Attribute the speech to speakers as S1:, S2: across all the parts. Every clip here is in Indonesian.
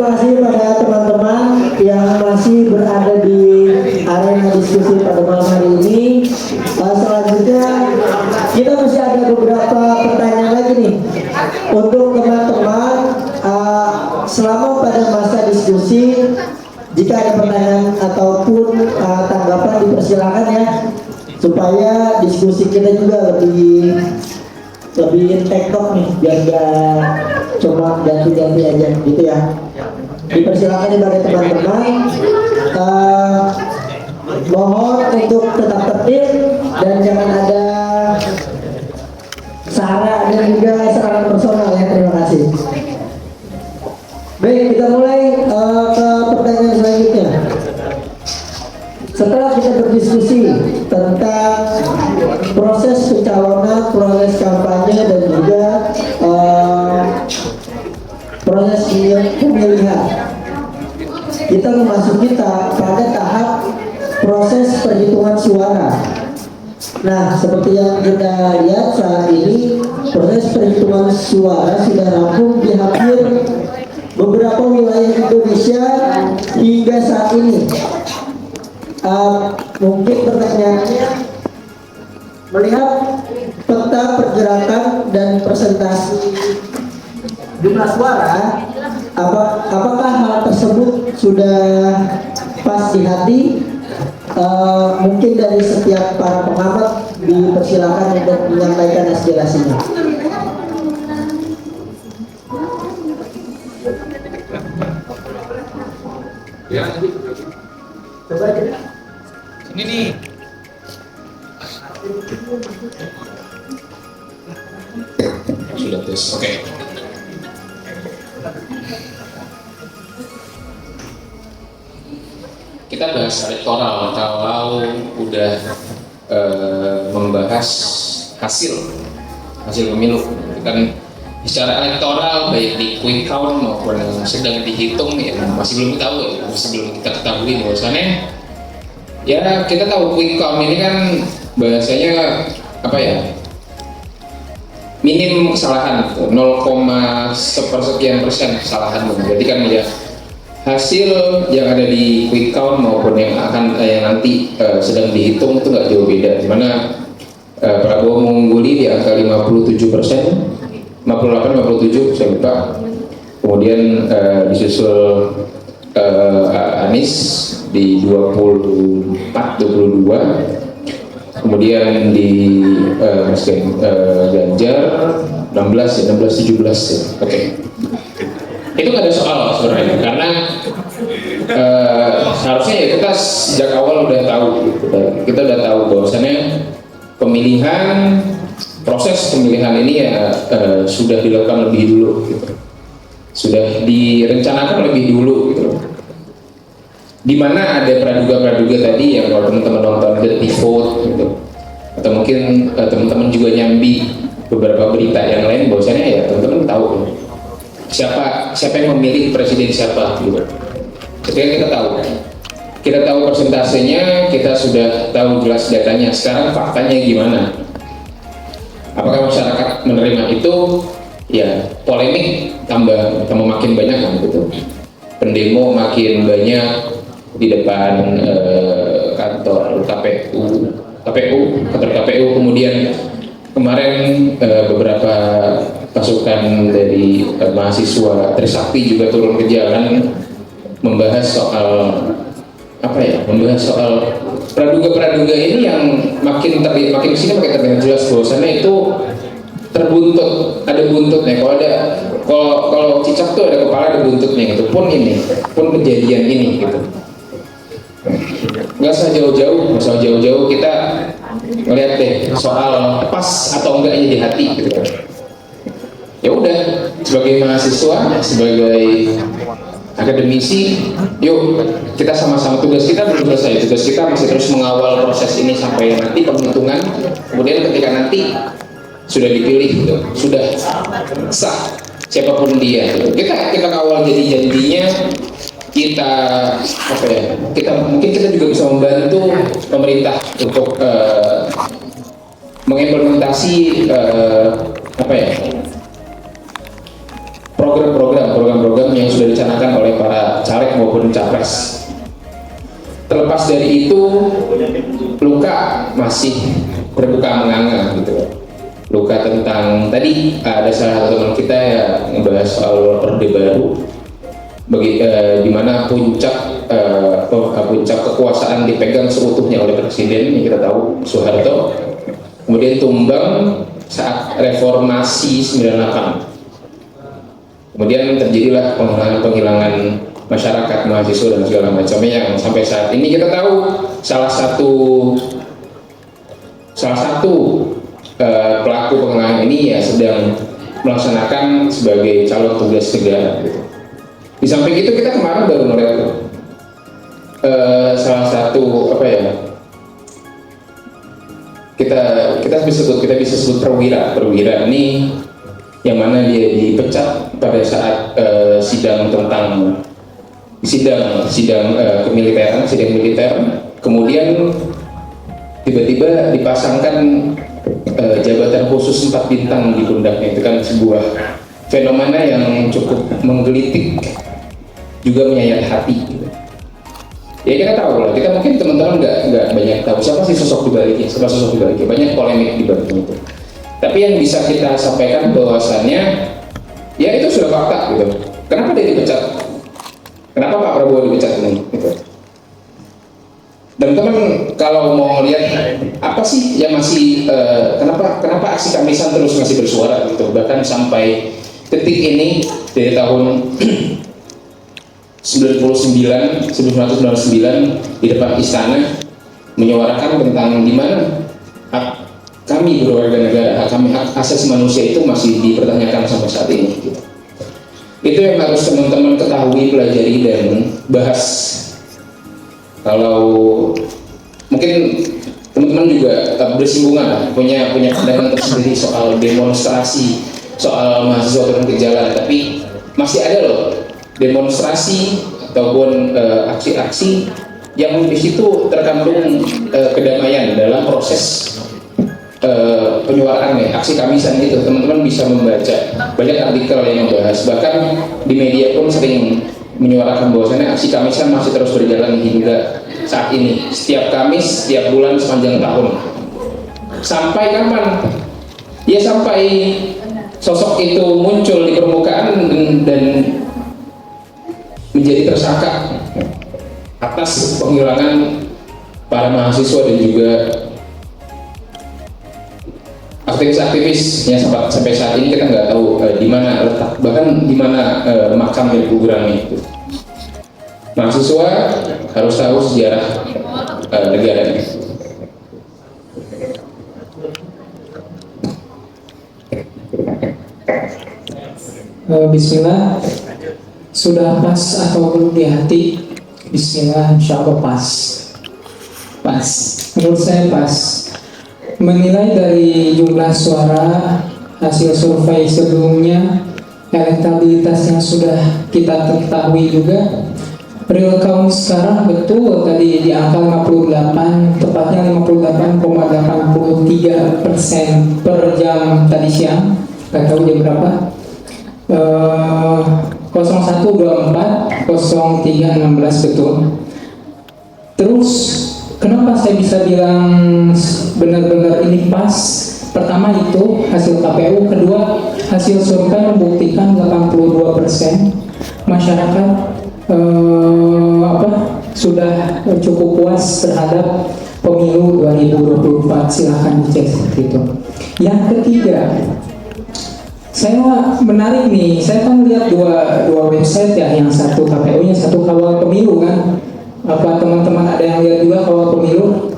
S1: terima kasih pada teman-teman yang masih berada di arena diskusi pada malam hari ini. Selanjutnya kita masih ada beberapa pertanyaan lagi nih untuk teman-teman. Selama pada masa diskusi, jika ada pertanyaan ataupun tanggapan dipersilakan ya, supaya diskusi kita juga lebih tektok nih, biar gak cuma ganti-ganti aja gitu ya. Dipersilakan nih bagi teman-teman, mohon untuk tetap tertib dan jangan ada sara dan juga serangan personal ya. Terima kasih. Baik, kita mulai ke pertanyaan selanjutnya. Setelah kita berdiskusi tentang proses pencalonan, proses kampanye dan juga proses pemilihan, kita memasuki pada tahap proses perhitungan suara. Nah, seperti yang kita lihat saat ini, proses perhitungan suara sudah rampung di hampir beberapa wilayah Indonesia hingga saat ini. Mungkin pertanyaannya, melihat peta pergerakan dan presentasi jumlah suara, apakah hal tersebut sudah pas di hati? Mungkin dari setiap para pengamat dipersilakan untuk menyampaikan aspirasinya.
S2: Ya,
S1: Coba aja.
S2: ini nih. Sudah tes. Oke. Kita bahas elektoral kalau udah membahas hasil pemilu. Kan secara elektoral baik di quick count maupun yang sedang dihitung ya masih belum tahu ya, masih belum kita ketahui bahwasannya ya kita tahu quick count ini kan bahasanya apa ya, minim kesalahan 0, sepersekian persen kesalahan. Berarti kan ya hasil yang ada di quick count maupun yang akan yang nanti sedang dihitung itu nggak jauh beda, dimana Prabowo mengungguli di angka 57%, 58-57 saya lupa. Kemudian disusul Anies di 24-22. Kemudian di Ganjar 16-17 ya. Oke. Itu nggak ada soal sebenarnya, karena seharusnya ya kita sejak awal udah tahu, kita udah tahu bahwasannya proses pemilihan ini ya sudah dilakukan lebih dulu gitu. Sudah direncanakan lebih dulu gitu. Dimana ada praduga tadi yang kalau teman-teman nonton Dirty Vote gitu, atau mungkin teman-teman juga nyambi beberapa berita yang lain, bahwasanya ya teman-teman tahu siapa yang memilih presiden siapa gitu. Ketika kita tahu persentasenya, kita sudah tahu jelas datanya. Sekarang faktanya gimana? Apakah masyarakat menerima itu? Ya, polemik tambah makin banyak kan gitu. Pendemo makin banyak di depan kantor KPU. Kemudian kemarin beberapa pasukan dari mahasiswa Trisakti juga turun ke jalan membahas soal praduga ini yang makin kesini makin terlihat jelas bahwasannya itu terbuntut, ada buntutnya. Kalau cicak tuh ada kepala, ada buntutnya gitu. Pun kejadian ini gitu. Nggak usah jauh-jauh kita ngeliat deh soal pas atau enggaknya di hati gitu. Ya udah, sebagai mahasiswa, sebagai akademisi, yuk kita sama-sama, tugas kita belum selesai. Tugas kita masih terus mengawal proses ini sampai nanti penghitungan. Kemudian ketika nanti sudah dipilih gitu, sudah sah siapapun dia gitu. Kita kawal janjinya, kita mungkin kita juga bisa membantu pemerintah untuk mengimplementasi program-program yang sudah dicanangkan oleh caleg maupun capres. Terlepas dari itu, luka masih terbuka menganga gitu. Luka tentang tadi ada salah satu teman kita ya ngebahas soal Orde Baru, di mana puncak kekuasaan dipegang seutuhnya oleh presiden yang kita tahu Soeharto, kemudian tumbang saat reformasi 98. Kemudian terjadilah penghilangan masyarakat, mahasiswa dan segala macamnya yang sampai saat ini kita tahu salah satu pelaku penghilangan ini ya sedang melaksanakan sebagai calon tugas negara gitu. Di samping itu kita kemarin baru melihat salah satu kita bisa sebut perwira ini yang mana dia dipecat pada saat sidang kemiliteran, sidang militer, kemudian tiba-tiba dipasangkan jabatan khusus 4 bintang di pundaknya. Itu kan sebuah fenomena yang cukup menggelitik, juga menyayat hati gitu. Ya kita tahu lah, kita mungkin teman-teman nggak banyak tahu siapa sosok di baliknya, banyak polemik di baliknya itu. Tapi yang bisa kita sampaikan bahwasannya ya itu sudah fakta gitu. Kenapa dia dipecat? Kenapa Pak Prabowo dipecat ini? Gitu. Dan teman kalau mau lihat apa sih yang masih kenapa aksi Kamisan terus masih bersuara gitu, bahkan sampai detik ini dari tahun 1999 di depan istana menyuarakan tentang di mana hak kami berwarga negara, hak asasi manusia itu masih dipertanyakan sampai saat ini gitu. Itu yang harus teman-teman ketahui, pelajari dan bahas. Kalau mungkin teman-teman juga bersinggungan punya pandangan tersendiri soal demonstrasi, soal mahasiswa turun ke jalan, tapi masih ada loh demonstrasi ataupun aksi-aksi yang di situ terkandung kedamaian dalam proses penyuaraan ya, aksi Kamisan itu. Teman-teman bisa membaca banyak artikel yang membahas, bahkan di media pun sering menyuarakan bahwasannya aksi Kamisan masih terus berjalan hingga saat ini, setiap Kamis, setiap bulan sepanjang tahun. Sampai kapan? Ya sampai sosok itu muncul di permukaan dan menjadi tersangka atas penghilangan para mahasiswa dan juga aktivis-aktivis yang sampai saat ini kita nggak tahu di mana letak, bahkan di mana makam dari kuburannya itu. Mahasiswa harus tahu sejarah negaranya.
S3: Bismillah, sudah pas atau belum di hati? Bismillah, insya Allah pas. Menurut saya pas. Menilai dari jumlah suara, hasil survei sebelumnya, elektabilitas yang sudah kita ketahui juga, real count sekarang betul tadi di angka 58, tepatnya 58,83% per jam tadi siang. Nggak tahu jam berapa. 0124 0316 betul. Terus kenapa saya bisa bilang benar-benar ini pas? Pertama itu hasil KPU, kedua hasil survei membuktikan 82% masyarakat sudah cukup puas terhadap pemilu 2024. Silahkan dicek seperti itu. Yang ketiga, saya menarik nih, saya kan lihat dua website ya, yang satu KPU-nya, satu Kawal Pemilu kan. Apa teman-teman ada yang lihat juga Kawal Pemilu?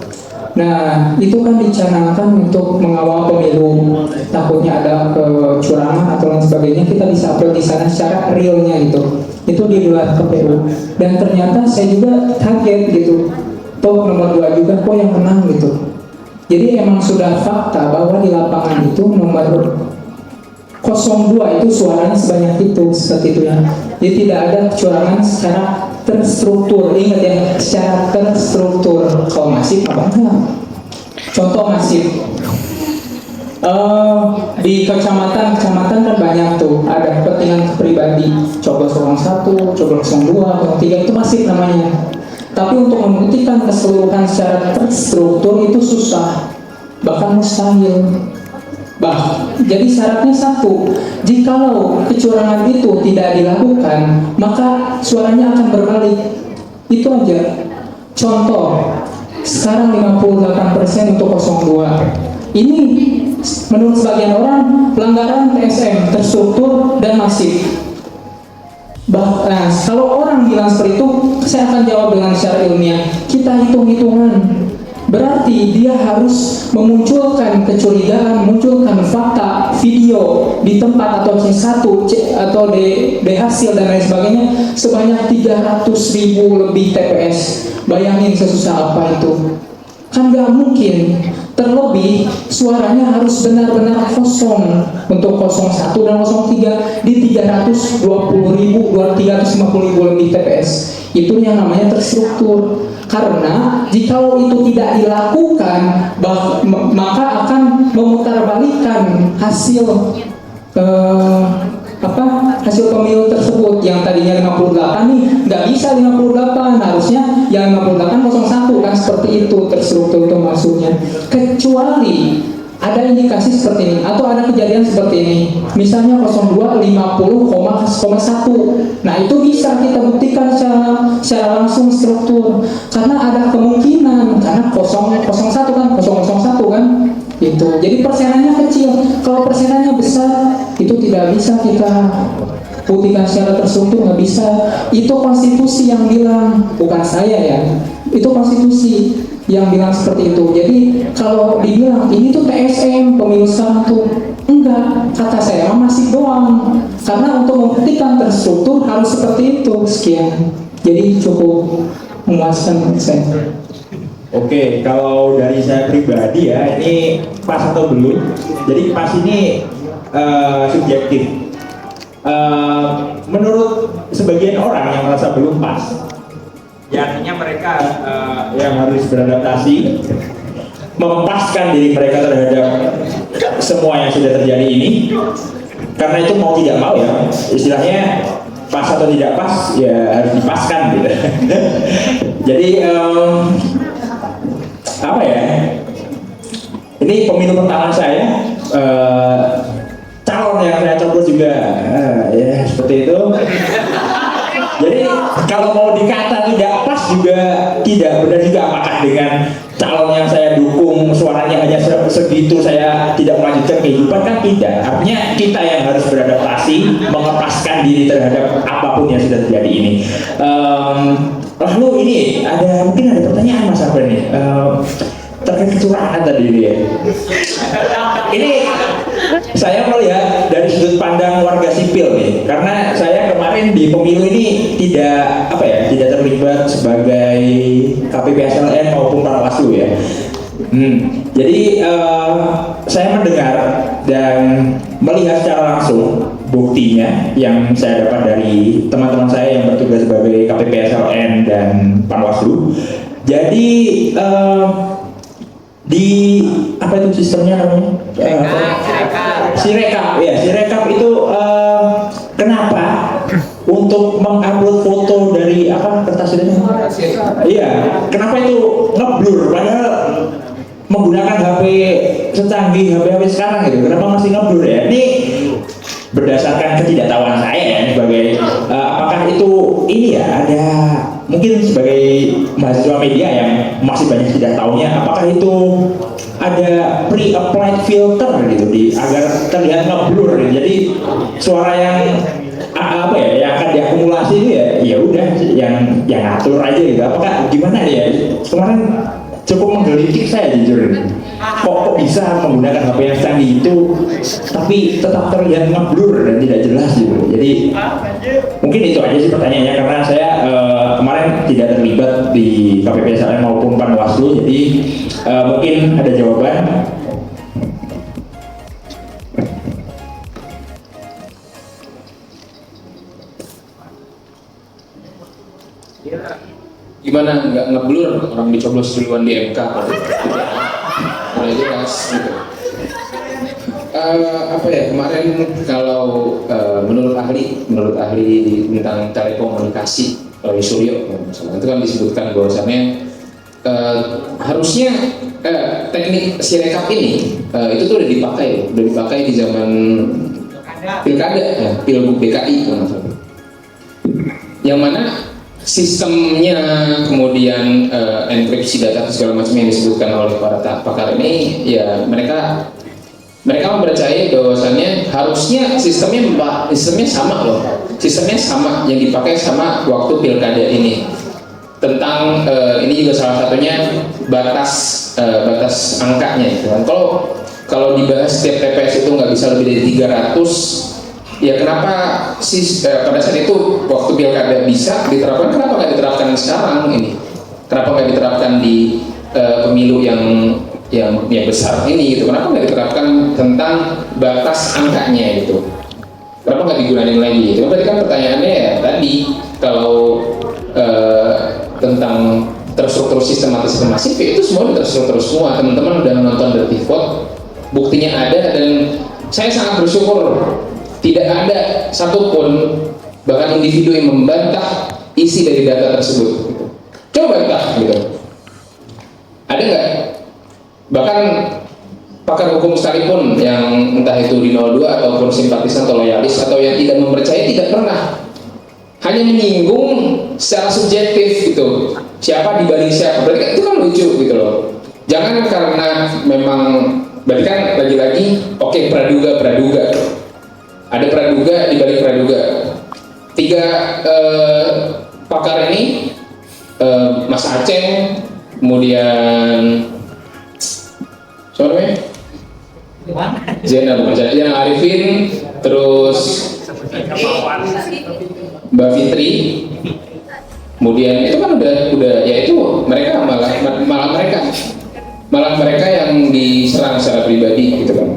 S3: Nah, itu kan dicanangkan untuk mengawal pemilu, takutnya ada kecurangan atau lain sebagainya, kita bisa upload di sana secara realnya gitu. Itu di luar KPU. Dan ternyata saya juga kaget gitu. Toh nomor 2 juga kok yang menang gitu. Jadi emang sudah fakta bahwa di lapangan itu nomor 02 itu suaranya sebanyak itu, seperti itu ya. Jadi tidak ada kecurangan secara terstruktur. Ingat ya, secara terstruktur. Kalau masif apa enggak? Contoh masif, Di kecamatan kan banyak tuh, ada kepentingan pribadi, coblos 01, coblos 02, 03 itu masif namanya. Tapi untuk membuktikan keseluruhan secara terstruktur itu susah, bahkan mustahil. Jadi syaratnya satu, jikalau kecurangan itu tidak dilakukan, maka suaranya akan berbalik. Itu aja. Contoh, sekarang 58% untuk 02. Ini menurut sebagian orang pelanggaran TSM, terstruktur dan masif. Nah, kalau orang bilang seperti itu, saya akan jawab dengan secara ilmiah. Kita hitung-hitungan. Berarti dia harus memunculkan kecurigaan, munculkan fakta, video di tempat atau C1 atau D hasil dan lain sebagainya sebanyak 300.000 lebih TPS. Bayangin sesusah apa itu. Kan gak mungkin. Terlebih suaranya harus benar-benar kosong untuk 01 dan 03 di 350.000 lebih TPS. Itu yang namanya terstruktur. Karena jikalau itu tidak dilakukan, maka akan memutarbalikkan hasil hasil pemilu tersebut. Yang tadinya 58 nih nggak bisa 58, harusnya yang 58 01 kan, seperti itu terstruktur itu maksudnya. Kecuali ada indikasi seperti ini atau ada kejadian seperti ini, misalnya 02 50,1. Nah itu bisa kita buktikan secara langsung struktur, karena ada kemungkinan, karena 001 kan 001 kan itu. Jadi persenannya kecil. Kalau persenannya besar itu tidak bisa kita buktikan secara terstruktur, nggak bisa. Itu konstitusi yang bilang, bukan saya ya. Itu konstitusi yang bilang seperti itu. Jadi kalau dibilang ini tuh TSM pemilu satu, enggak, kata saya masih doang. Karena untuk membuktikan terstruktur harus seperti itu. Sekian. Jadi cukup memuaskan saya.
S4: Oke, kalau dari saya pribadi ya, ini pas atau belum. Jadi pas ini subjektif. Menurut sebagian orang yang merasa belum pas, ya artinya mereka yang harus beradaptasi, mempaskan diri mereka terhadap semua yang sudah terjadi ini. Karena itu mau tidak mau ya, istilahnya pas atau tidak pas ya harus dipaskan gitu. Jadi apa ya? Ini pemilu pertama saya, calon yang saya coblos juga ya seperti itu. Jadi kalau mau dikata tidak pas juga tidak benar juga. Apakah dengan calon yang saya dukung suaranya hanya segitu saya tidak melanjutkan kehidupan? Kan tidak. Artinya kita yang harus beradaptasi, mengepaskan diri terhadap apapun yang sudah terjadi ini. Lalu ini mungkin ada pertanyaan Mas Arben nih, terkait kecurangan tadi ini ya. Ini saya melihat dari sudut pandang warga sipil nih, karena saya kemarin di pemilu ini tidak terlibat sebagai KPP/SLN maupun Panwaslu ya. Jadi saya mendengar dan melihat secara langsung buktinya yang saya dapat dari teman-teman saya yang bertugas sebagai KPP/SLN dan Panwaslu. Jadi di apa itu sistemnya namanya? Sirekap ya, Sirekap itu kenapa untuk mengupload foto dari kertas ini? Iya, kenapa itu ngeblur padahal menggunakan HP secanggih HP sekarang gitu, kenapa masih ngeblur ya? Ini berdasarkan ketidaktahuan saya ya, sebagai apakah itu ini ya, ada mungkin sebagai mahasiswa media yang masih banyak tidak tahunya, apakah itu ada pre-applied filter gitu agar terlihat ngeblur gitu. Jadi suara yang yang akan diakumulasi itu ya udah yang ngatur aja gitu. Apakah gimana ya? Kemarin cukup menggelitik saya jujur. Kok bisa menggunakan HP yang canggih itu tapi tetap terlihat ngeblur dan tidak jelas gitu. Jadi mungkin itu aja sih pertanyaannya, karena saya kemarin tidak terlibat di KPP/SLN maupun Panwaslu, jadi mungkin ada jawaban.
S2: Gimana nggak ngeblur orang dicoblos duluan di MK? Udah jelas gitu. apa ya, kemarin kalau menurut ahli tentang telekomunikasi Suryo misalnya, itu kan disebutkan bahwasannya harusnya teknik sirekap ini itu tuh udah dipakai di zaman pilkada ya, pilgub DKI yang mana sistemnya, kemudian enkripsi data segala macam yang disebutkan oleh para pakar ini, ya mereka mempercayai bahwasannya harusnya sistemnya sama loh, sistemnya sama yang dipakai sama waktu pilkada ini. Tentang ini juga salah satunya batas angkanya gitu kan. Kalau dibahas setiap TPS itu nggak bisa lebih dari 300, ya kenapa pada saat itu waktu pilkada bisa diterapkan, kenapa nggak diterapkan sekarang ini? Kenapa nggak diterapkan di pemilu yang besar ini gitu? Kenapa nggak diterapkan tentang batas angkanya gitu? Kenapa nggak digunakan lagi? Itu berarti kan pertanyaannya ya tadi, kalau tentang terstruktur sistematis dan masif, itu semua terstruktur semua. Teman-teman udah nonton Dirty Vote, buktinya ada, dan saya sangat bersyukur tidak ada satupun bahkan individu yang membantah isi dari data tersebut. Coba bantah gitu. Ada nggak? Bahkan pakar hukum sekalipun yang entah itu di 02 ataupun simpatisan atau loyalis atau yang tidak mempercayai, tidak pernah, hanya menyinggung secara subjektif gitu, siapa dibanding siapa. Berarti kan itu kan lucu gitu loh. Jangan karena memang, berarti kan lagi-lagi oke, praduga ada praduga dibalik praduga. 3 pakar ini, Mas Aceh, kemudian siapa namanya? Zainal Arifin, terus Mbak Fitri, kemudian itu kan udah ya itu mereka malah mereka yang diserang secara pribadi gitu kan,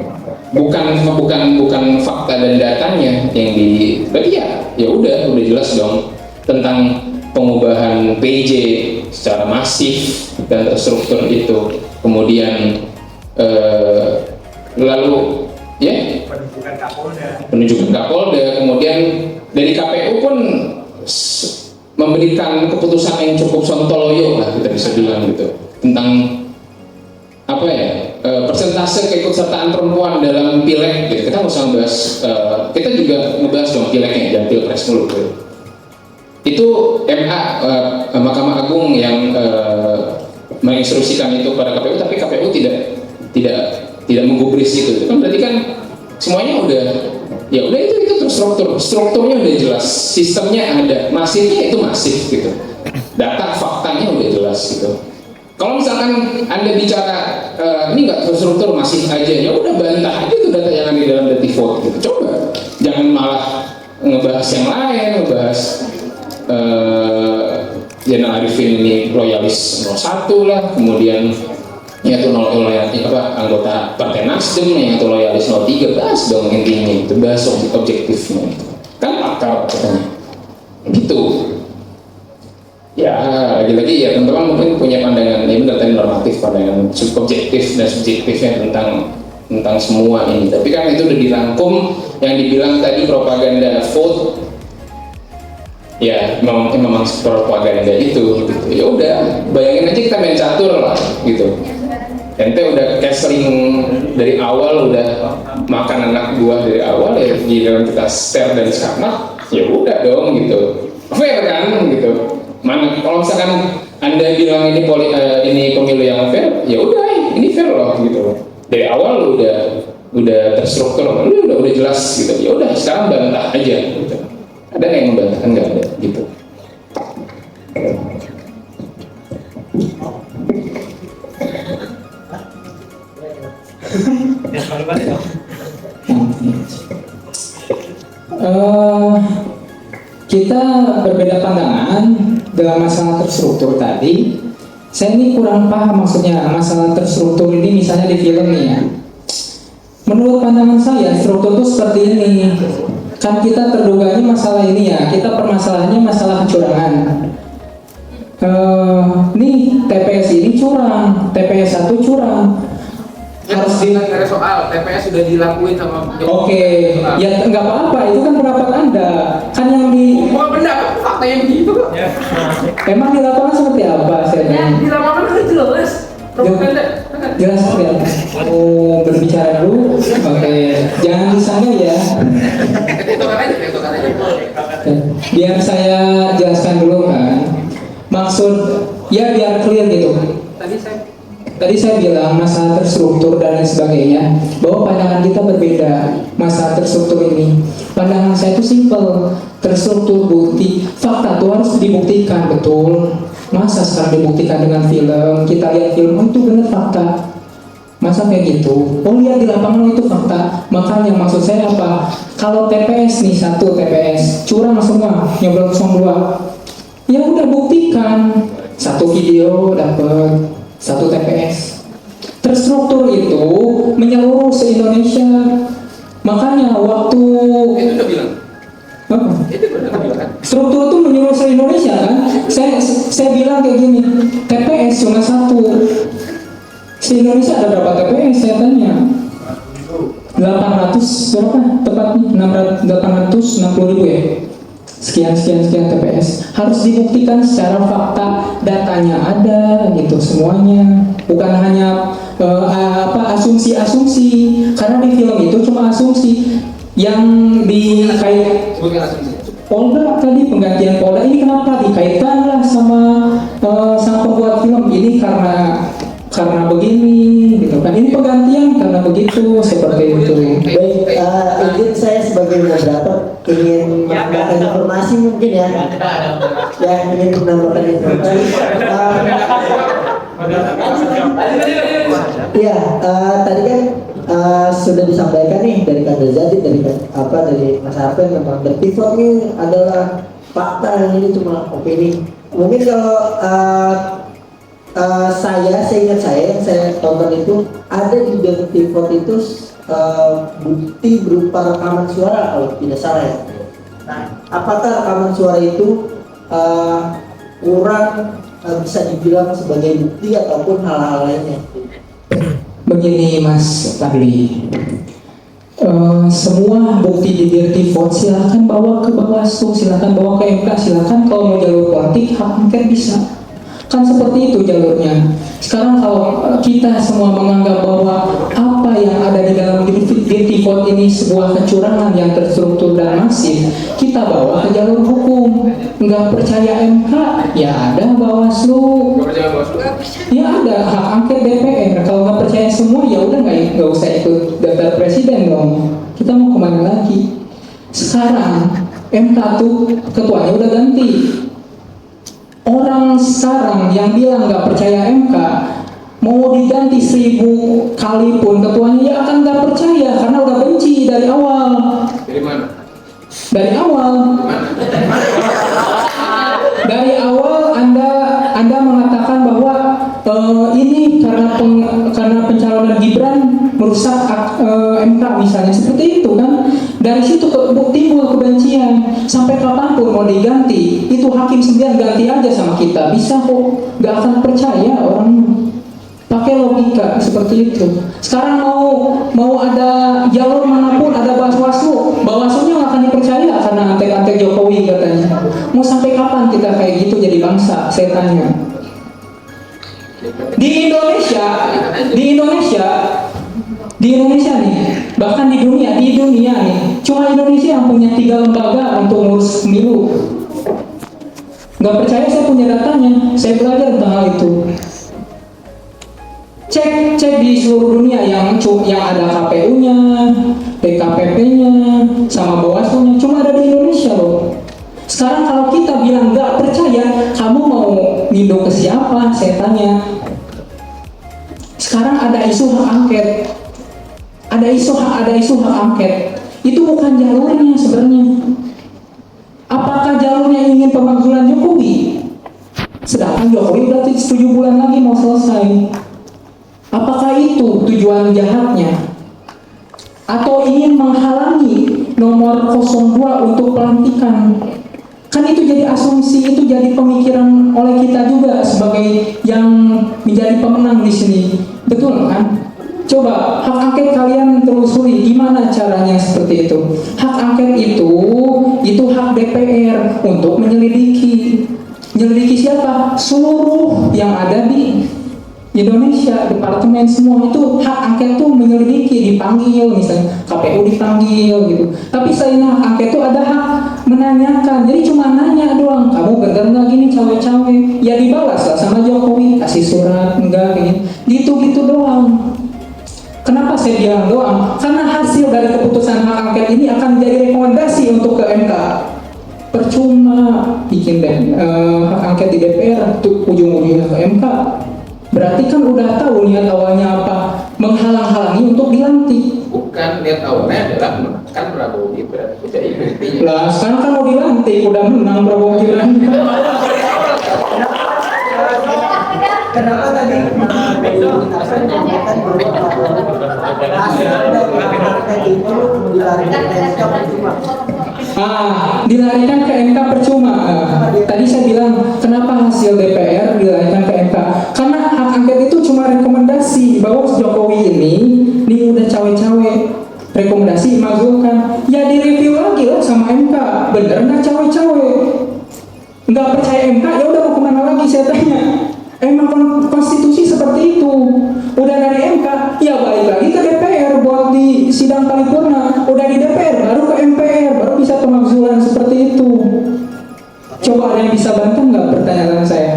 S2: bukan fakta dan datanya yang berarti ya udah jelas dong tentang pengubahan PJ secara masif dan terstruktur itu, kemudian lalu ya penunjukan Kapolda, kemudian dari KPU pun memberikan keputusan yang cukup sontoloyo lah kita bisa bilang gitu, tentang apa ya, persentase keikutsertaan perempuan dalam pileg gitu. Kita nggak usah ngebahas, kita juga ngebahas dong pileknya, jangan pilpres dulu gitu. Itu Mahkamah Agung yang menginstruksikan itu pada KPU, tapi KPU tidak menggubris itu kan berarti kan semuanya udah itu strukturnya udah jelas, sistemnya ada, masifnya itu masif gitu, data faktanya udah jelas gitu. Kalau misalkan Anda bicara ini nggak terstruktur, masif aja, ya udah bantah aja tuh data yang ada di dalam Dirty Vote gitu. Coba jangan malah ngebahas yang lain, ngebahas Zainal Arifin ini loyalis 01 lah, kemudian yaitu anggota Partai Nasdem, yang itu loyalis 03, bahas dong intinya itu, bahas objektifnya kan pakar katanya gitu. Ya lagi-lagi ya teman-teman mungkin punya pandangan, ini benar tadi normatif, pandangan objektif dan subjektifnya tentang semua ini, tapi kan itu udah dirangkum yang dibilang tadi propaganda vote. Ya memang propaganda itu gitu. Ya udah, bayangin aja kita main catur lah gitu. Ente udah casting dari awal, udah makan anak buah dari awal, ya giliran kita share dan selamat, ya udah dong gitu. Fair kan gitu. Mana kalau misalkan Anda bilang ini pemilu yang fair, ya udah ini fair loh gitu. Dari awal udah terstruktur, udah jelas gitu. Ya udah sekarang bantah aja gitu. Ada yang membantah? Nggak ada gitu.
S3: Kita berbeda pandangan dalam masalah terstruktur tadi. Saya ini kurang paham maksudnya masalah terstruktur ini, misalnya di film nih ya. Menurut pandangan saya, struktur itu seperti ini. Kan kita terduganya masalah ini ya, kita permasalahannya masalah kecurangan. Nih TPS ini curang, TPS 1 curang. harus di
S2: ada soal TPS sudah dilakuin sama
S3: Oke, ya nggak apa-apa, itu kan pendapat Anda. Kan yang di
S2: bukan pendapat, fakta yang begitu kok.
S3: emang di lapangan seperti apa saya
S2: Ya,
S3: tanya?
S2: di lapangan kan jelas. Propaganda.
S3: Jelas seperti apa? Oh, berbicara dulu. Oke, jangan disanggah ya.
S2: Itu kan aja.
S3: Oke, biar saya jelaskan dulu kan. Maksud ya biar clear gitu. Tadi saya bilang masalah terstruktur dan lain sebagainya, bahwa pandangan kita berbeda masalah terstruktur ini. Pandangan saya itu simple, terstruktur bukti, fakta itu harus dibuktikan, betul. Masa sekarang dibuktikan dengan film, kita lihat film, oh, itu benar fakta. Masa kayak gitu? Oh, lihat di lapangan, oh, itu fakta. Makanya maksud saya apa? Kalau TPS nih, satu TPS curang semua, nyobrol 02, ya udah buktikan, satu video dapat, satu TPS. Terstruktur itu menyeluruh se-Indonesia. Makanya waktu
S2: Itu udah bilang.
S3: apa?
S2: Itu udah bilang.
S3: Struktur itu menyeluruh se-Indonesia kan? Saya bilang kayak gini, TPS cuma satu. Se-Indonesia ada berapa TPS? Saya tanya. 800 berapa tepatnya? 860 ribu ya? Sekian TPS harus dibuktikan secara fakta, datanya ada gitu semuanya, bukan hanya asumsi-asumsi, karena di film itu cuma asumsi yang dikait
S2: Bukan asumsi.
S3: Polda tadi, penggantian Polda ini kenapa dikaitkan lah sama sang pembuat film ini karena begini gitu kan, ini penggantian karena begitu, seperti itu.
S1: Baik, izin saya sebagai moderator ingin menambahkan informasi mungkin ya, yang ingin menambahkan informasi. Iya, tadi kan sudah disampaikan nih dari Kak Zadi, dari Mas Arpen tentang The Pivot ini adalah fakta, ini cuma opini. Mungkin kalau saya ingat yang saya tonton itu ada di The Pivot itu bukti berupa rekaman suara kalau tidak salah ya. Nah, apakah rekaman suara itu kurang bisa dibilang sebagai bukti ataupun hal-hal lainnya?
S3: Begini Mas Fadli, semua bukti di Dirty Vote silahkan bawa ke Bawaslu, silahkan bawa ke MK, silahkan kalau mau jalur politik hak angket bisa. Kan seperti itu jalurnya. Sekarang kalau kita semua menganggap bahwa apa yang ada di dalam Dirty Vote ini sebuah kecurangan yang terstruktur dan masif, kita bawa ke jalur hukum. Nggak percaya MK, ya ada Bawaslu.
S2: Gak percaya bos.
S3: Ya ada hak angket DPR. Kalau nggak percaya semua, ya udah nggak usah ikut daftar presiden dong. Kita mau kemana lagi? Sekarang MK tuh ketuanya udah ganti. Orang sekarang yang bilang nggak percaya MK mau diganti 1000 kali pun ketuanya ya akan nggak percaya karena udah benci dari awal.
S2: Dari mana?
S3: Dari awal. Dari awal Anda mengatakan bahwa ini karena pencalonan Gibran merusak MK misalnya, seperti itu kan. Dari situ timbul kebencian. Sampai kapanpun mau diganti, itu hakim 9 ganti aja sama kita, bisa kok. Gak akan percaya orang. Pakai logika seperti itu. Sekarang mau ada jalur manapun, ada Bawaslu, Bawaslunya nggak akan dipercaya karena antek-antek Jokowi katanya. Mau sampai kapan kita kayak gitu jadi bangsa? Saya tanya. Di Indonesia nih, bahkan di dunia nih, cuma Indonesia yang punya 3 lembaga untuk ngurus pemilu. Nggak percaya, saya punya datanya, saya belajar tentang hal itu. Cek di seluruh dunia yang ada KPU-nya, DKPP-nya, sama Bawaslu-nya, cuma ada di Indonesia loh. Sekarang kalau kita bilang nggak percaya, kamu mau ngindo ke siapa? Saya tanya. Sekarang ada isu hak angket, ada isu hak angket. Itu bukan jalurnya sebenarnya. Apakah jalurnya ingin pemakzulan Jokowi? Sedangkan Jokowi berarti 7 bulan lagi mau selesai. Apakah itu tujuan jahatnya? Atau ingin menghalangi nomor 02 untuk pelantikan? Kan itu jadi asumsi, itu jadi pemikiran oleh kita juga sebagai yang menjadi pemenang di sini. Betul kan? Coba seluruh yang ada di Indonesia, departemen semua itu hak angket tuh menyelidiki, dipanggil, misalnya KPU dipanggil gitu. Tapi selain hak angket tuh ada hak menanyakan. Jadi cuma nanya doang, kamu bener nggak gini cawe-cawe? Ya dibalas lah sama Jokowi, kasih surat enggak kayak gitu doang. Kenapa saya bilang doang? Karena hasil dari keputusan hak angket ini akan jadi rekomendasi untuk ke MK. Percuma bikin hak angket di DPR tuh ujung-ujungnya ke MK. Berarti kan udah tahu niat awalnya apa, menghalang-halangi untuk dilantik.
S2: Bukan, niat awalnya adalah menekan Prabowo Gibran. Jadi intinya.
S3: Lah sekarang kan mau dilantik, udah menang Prabowo Gibran.
S1: Kenapa tadi menyampaikan bahwa hasil dari angket itu dilarikan ke MK percuma?
S3: Dilarikan ke MK percuma. Tadi saya bilang kenapa hasil DPR dilarikan ke MK? Karena hak angket itu cuma rekomendasi bahwa Jokowi ini udah cawe-cawe, rekomendasi makzulkan. Ya direview lagi lah sama MK, bener nggak cawe-cawe? Nggak percaya MK, ya udah mau kemana lagi saya tanya? Emang konstitusi seperti itu. Udah dari MK, ya balik lagi ke DPR buat di sidang paripurna. Udah di DPR, baru ke MPR, baru bisa pemakzulan seperti itu. Coba ada yang bisa bantu nggak pertanyaan saya?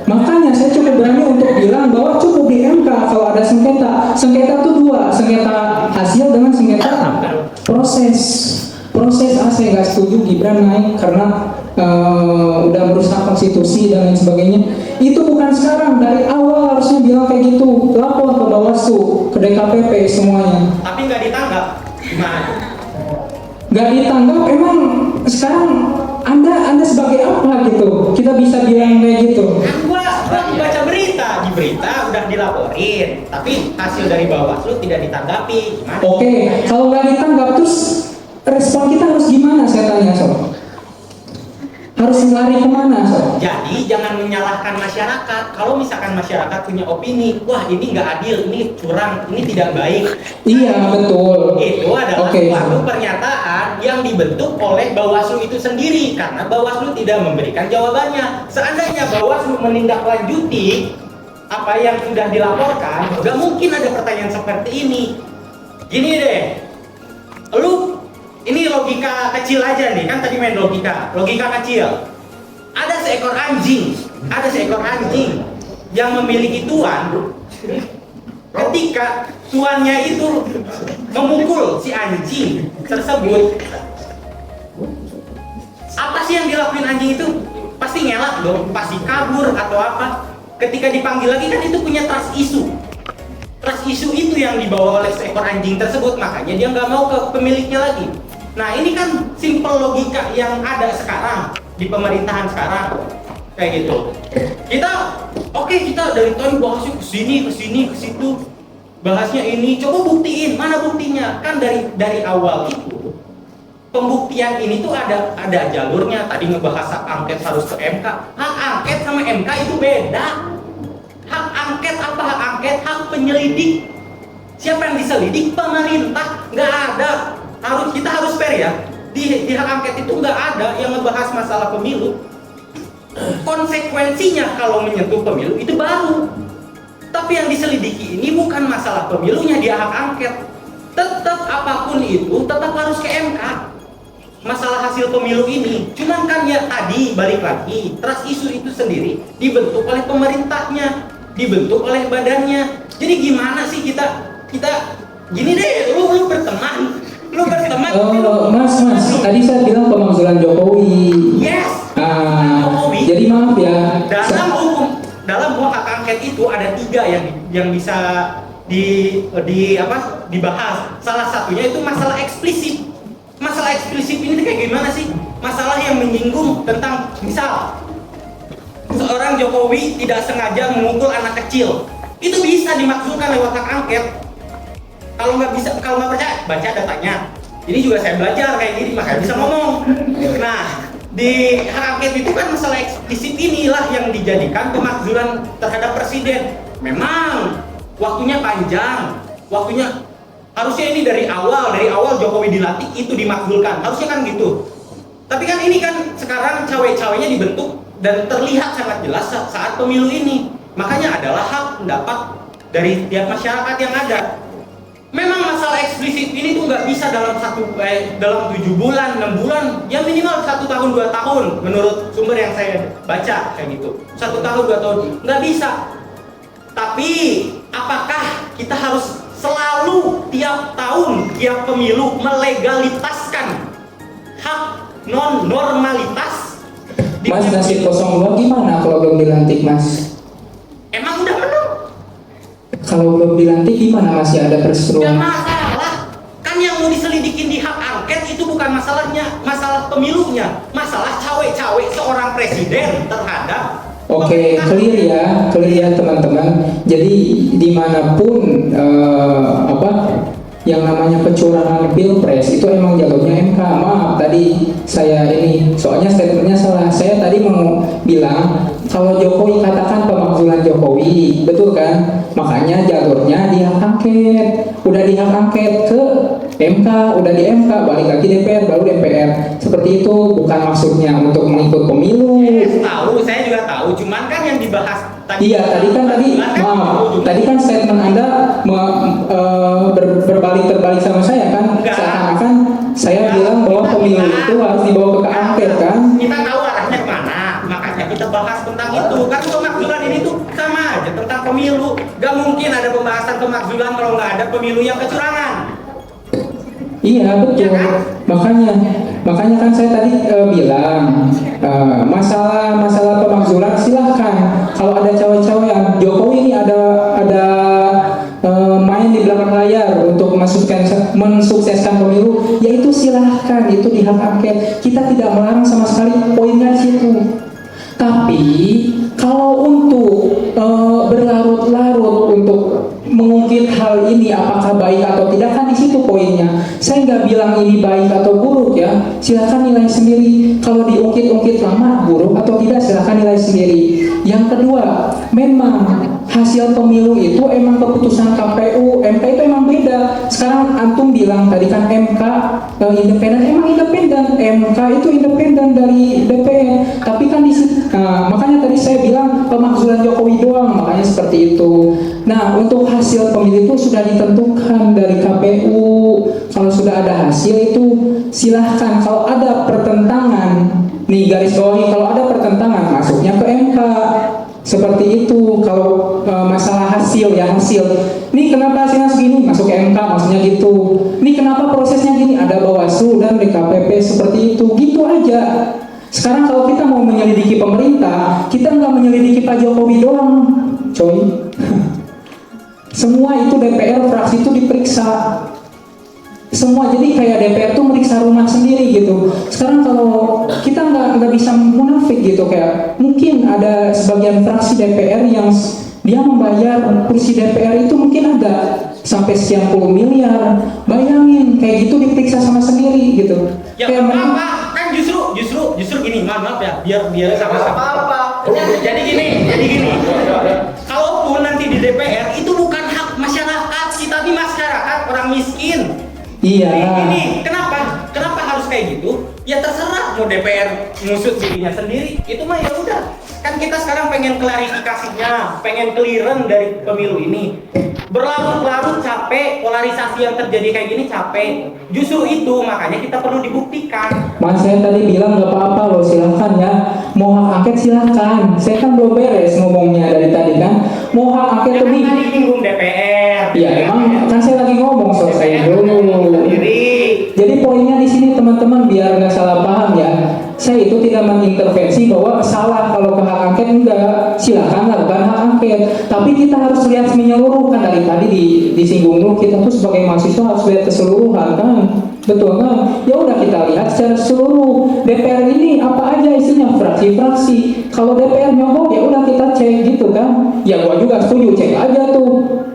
S3: Makanya saya cukup berani untuk bilang bahwa cukup di MK kalau ada sengketa. Sengketa itu dua, sengketa hasil dengan sengketa proses. Proses saya nggak setuju Gibran naik karena udah merusak konstitusi dan lain sebagainya. Itu bukan sekarang, dari awal harusnya bilang kayak gitu. Lapor ke Bawaslu, ke DKPP semuanya.
S5: Tapi nggak ditanggap, gimana?
S3: Nggak ditanggap, emang sekarang anda sebagai apa gitu? Kita bisa bilang kayak gitu.
S5: Kan gua baca berita, di berita udah dilaporin, tapi hasil dari Bawaslu tidak ditanggapi. Gimana?
S3: Oke, kalau nggak ditanggap terus respon kita harus gimana? Saya tanya sob. Harus lari kemana sob?
S5: Jadi jangan menyalahkan masyarakat. Kalau misalkan masyarakat punya opini, wah ini nggak adil, ini curang, ini tidak baik.
S3: Iya betul.
S5: Itu adalah
S3: Oke.
S5: suatu pernyataan yang dibentuk oleh Bawaslu itu sendiri karena Bawaslu tidak memberikan jawabannya. Seandainya Bawaslu menindaklanjuti apa yang sudah dilaporkan, nggak mungkin ada pertanyaan seperti ini. Gini deh, ini logika kecil aja nih, kan tadi main logika kecil. Ada seekor anjing yang memiliki tuan. Ketika tuannya itu memukul si anjing tersebut, apa sih yang dilakuin anjing itu? Pasti ngelak dong, pasti kabur atau apa. Ketika dipanggil lagi kan itu punya trust issue. Trust issue itu yang dibawa oleh seekor anjing tersebut, makanya dia nggak mau ke pemiliknya lagi. Nah ini kan simple logika yang ada sekarang di pemerintahan sekarang kayak gitu. Kita dari tadi bahasnya ke sini ke situ, bahasnya ini, coba buktiin, mana buktinya? Kan dari awal itu pembuktian ini tuh ada jalurnya. Tadi ngebahas hak angket harus ke MK. Hak angket sama MK itu beda. Hak angket apa? Hak angket hak penyelidik. Siapa yang diselidik? Pemerintah. Nggak ada. Kita harus fair ya. Di hak angket itu nggak ada yang ngebahas masalah pemilu. Konsekuensinya kalau menyentuh pemilu itu baru. Tapi yang diselidiki ini bukan masalah pemilunya, dia hak angket. Tetap apapun itu tetap harus ke MK. Masalah hasil pemilu ini, cuman kan ya tadi balik lagi, trust issue itu sendiri dibentuk oleh pemerintahnya, dibentuk oleh badannya. Jadi gimana sih kita gini deh, lu berteman.
S3: Mas, tadi saya bilang pemakzulan Jokowi.
S5: Yes.
S3: Jokowi. Jadi maaf ya.
S5: Dalam hukum hak angket itu ada 3 yang bisa dibahas. Salah satunya itu masalah eksplisit. Masalah eksplisit ini kayak gimana sih? Masalah yang menyinggung tentang misal seorang Jokowi tidak sengaja memukul anak kecil. Itu bisa dimaksudkan lewat hak angket. Kalau nggak percaya, baca datanya. Ini juga saya belajar kayak gini, makanya bisa ngomong. Nah, di hak angket itu kan masalah eksplisit inilah yang dijadikan pemakzulan terhadap presiden. Memang waktunya panjang, harusnya ini dari awal Jokowi dilantik itu dimakzulkan, harusnya kan gitu. Tapi kan ini kan sekarang cawe-cawenya dibentuk dan terlihat sangat jelas saat pemilu ini. Makanya adalah hak pendapat dari tiap masyarakat yang ada. Memang masalah eksplisit ini tuh nggak bisa dalam 7 bulan, 6 bulan, ya minimal 1 tahun 2 tahun menurut sumber yang saya baca kayak gitu. 1 tahun 2 tahun nggak bisa. Tapi apakah kita harus selalu tiap tahun, tiap pemilu melegalitaskan hak non normalitas?
S3: Mas, nasib 02 gimana kalau belum dilantik, Mas?
S5: Emang udah menang?
S3: Kalau belum dilantik gimana, masih ada
S5: Gak
S3: perseteruan?
S5: masalah. Kan yang mau diselidikin di hak angket itu bukan masalahnya, masalah pemilunya, masalah cawe-cawe seorang presiden terhadap
S3: Oke, clear ya teman-teman. Jadi dimanapun yang namanya kecurangan pilpres itu emang jalurnya MK. Maaf tadi saya ini soalnya statementnya salah. Saya tadi mau bilang kalau Jokowi katakan pemakzulan Jokowi, betul kan? Makanya jalurnya di hak angket. Udah di hak angket ke MK, udah di MK, balik lagi DPR, baru DPR. Seperti itu, bukan maksudnya untuk mengikut pemilu.
S5: Tahu, saya juga tahu. Cuman kan yang dibahas tadi.
S3: Iya, tadi kan statement Anda terbalik sama saya kan?
S5: Enggak.
S3: Seakan-akan saya bilang bahwa pemilu itu harus dibawa ke angket kan?
S5: Kita tahu arahnya kemana, makanya kita bahas tentang itu. Kan pemakzulan ini tuh sama aja tentang pemilu. Gak mungkin ada pembahasan pemakzulan kalau nggak ada pemilu yang kecurangan.
S3: Iya betul. Makanya kan saya tadi bilang masalah pemakzulan silahkan. Kalau ada cawe-cawean, Jokowi ini ada main di belakang layar untuk mensukseskan pemilu, yaitu silahkan, itu di hak angket. Kita tidak melarang sama sekali, poinnya di situ. Tapi kalau untuk berlarut-larut untuk mengungkit hal ini apakah baik atau tidak, kan di situ poinnya. Saya nggak bilang ini baik atau buruk ya, silakan nilai sendiri. Kalau diungkit-ungkit lama buruk atau tidak, silakan nilai sendiri. Yang kedua, memang hasil pemilu itu emang keputusan KPU, MK itu emang beda. Sekarang antum bilang tadi kan MK independen, emang independen. MK itu independen dari DPR. Tapi kan di makanya tadi saya bilang pemakzulan Jokowi doang, makanya seperti itu. Nah, untuk hasil pemilu itu sudah ditentukan dari KPU. Kalau sudah ada hasil itu silahkan. Kalau ada pertentangan, nih garis bawahi, kalau ada pertentangan masuknya ke MK. Seperti itu. Kalau masalah hasil ya hasil. Nih kenapa hasilnya segini, masuk ke MK, maksudnya gitu. Nih kenapa prosesnya gini, ada Bawaslu dan DKPP, seperti itu. Gitu aja. Sekarang kalau kita mau menyelidiki pemerintah, kita nggak menyelidiki Pak Jokowi doang, coy. Semua itu DPR fraksi itu diperiksa. Semua, jadi kayak DPR tuh meriksa rumah sendiri gitu. Sekarang kalau kita nggak bisa munafik gitu, kayak mungkin ada sebagian fraksi DPR yang dia membayar kursi DPR itu mungkin ada sampai sekian puluh miliar. Bayangin kayak gitu diperiksa sama sendiri gitu.
S5: Ya
S3: Kayak
S5: apa? Kan justru gini, maaf ya, biar sama-sama. Jadi gini. Kalaupun nanti di DPR itu bukan hak masyarakat, kita di masyarakat orang miskin.
S3: iya.
S5: Ini kenapa harus kayak gitu? Ya terserah mau DPR ngusut dirinya sendiri, itu mah ya udah. Kan kita sekarang pengen klarifikasinya, pengen clearance dari pemilu ini. Berlarut-larut capek, polarisasi yang terjadi kayak gini capek. Justru itu makanya kita perlu dibuktikan.
S3: Mas, saya tadi bilang nggak apa-apa loh, silahkan ya. Mau hak angket silahkan. Saya kan belum beres ngomongnya dari tadi kan. Mau hak angket tuh
S5: Tadi nyinggung DPR.
S3: ya emang kan saya lagi ngomong selesai dulu.
S5: Sendiri.
S3: Jadi poinnya di sini teman-teman biar nggak salah paham ya. Saya itu tidak mengintervensi bahwa salah kalau ke hak angket, enggak. Silakan lakukan hak angket. Tapi kita harus lihat menyeluruh kan, dari tadi disinggung dulu, kita tuh sebagai mahasiswa harus lihat keseluruhan kan. Betul kan? Ya udah kita lihat secara seluruh. DPR ini apa aja isinya, fraksi-fraksi. Kalau DPR nyogok ya udah kita cek gitu kan. Ya gua juga setuju, cek aja tuh.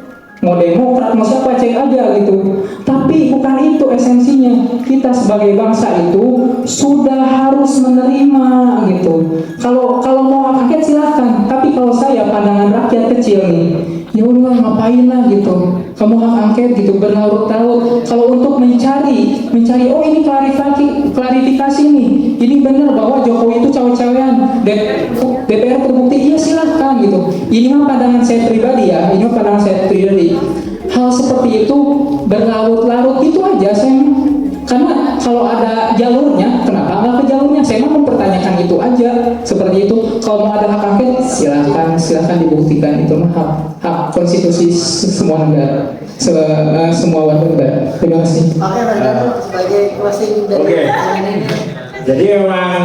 S3: Mau Demokrat, mau siapa, cek aja gitu. Tapi bukan itu esensinya. Kita sebagai bangsa itu sudah harus menerima gitu. Kalau mau angket silahkan. Tapi kalau saya pandangan rakyat kecil nih, ya udah ngapain lah gitu. Kamu hak angket gitu berlarut-larut. Kalau untuk mencari, oh ini klarifikasi nih. Ini benar bahwa Jokowi itu cawe-cawean. DPR terbukti, iya silahkan gitu. Ini mah pandangan saya pribadi ya, ini mah pandangan saya pribadi. Hal seperti itu berlarut-larut itu aja saya. Karena kalau ada jalurnya, kenapa nggak ke jalurnya? Saya mau mempertanyakan itu aja, seperti itu. Kalau mau ada hak angket, silahkan dibuktikan, itu mah hak konstitusi semua negara, semua warga negara. Terima kasih.
S1: Oke, Mas Danu sebagai closing dari
S4: Oke.
S1: pertanyaan ini.
S4: Jadi memang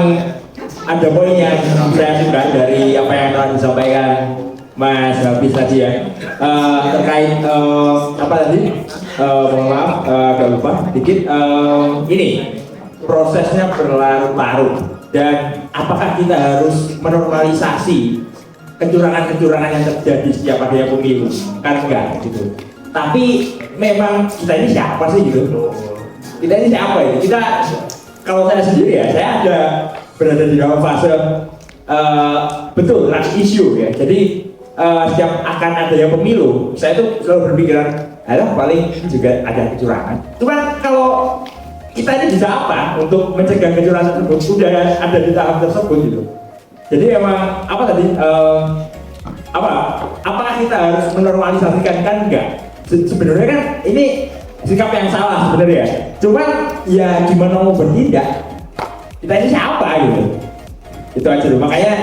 S4: ada poin yang saya suka dari apa yang telah disampaikan Mas Hafiz tadi ya, terkait apa tadi? Mohon maaf, agak lupa dikit. Ini prosesnya berlarut-larut dan apakah kita harus menormalisasi kecurangan-kecurangan yang terjadi setiap adanya pemilu? Kan enggak gitu. Tapi memang kita ini siapa sih gitu? Kita ini siapa ini? Kita, kalau saya sendiri ya, saya ada berada di dalam fase betul trust issue ya. Jadi setiap akan ada yang pemilu, saya tuh selalu berpikiran, alah paling juga ada kecurangan. Cuman kalau kita ini bisa apa untuk mencegah kecurangan tersebut? Sudah ada di tahap tersebut gitu. Jadi emang apa tadi? Apakah kita harus menormalisasikan? Kan enggak. Sebenarnya kan ini sikap yang salah sebenarnya. Cuman ya gimana mau bertindak? Kita ini siapa gitu? Itu aja dulu. Makanya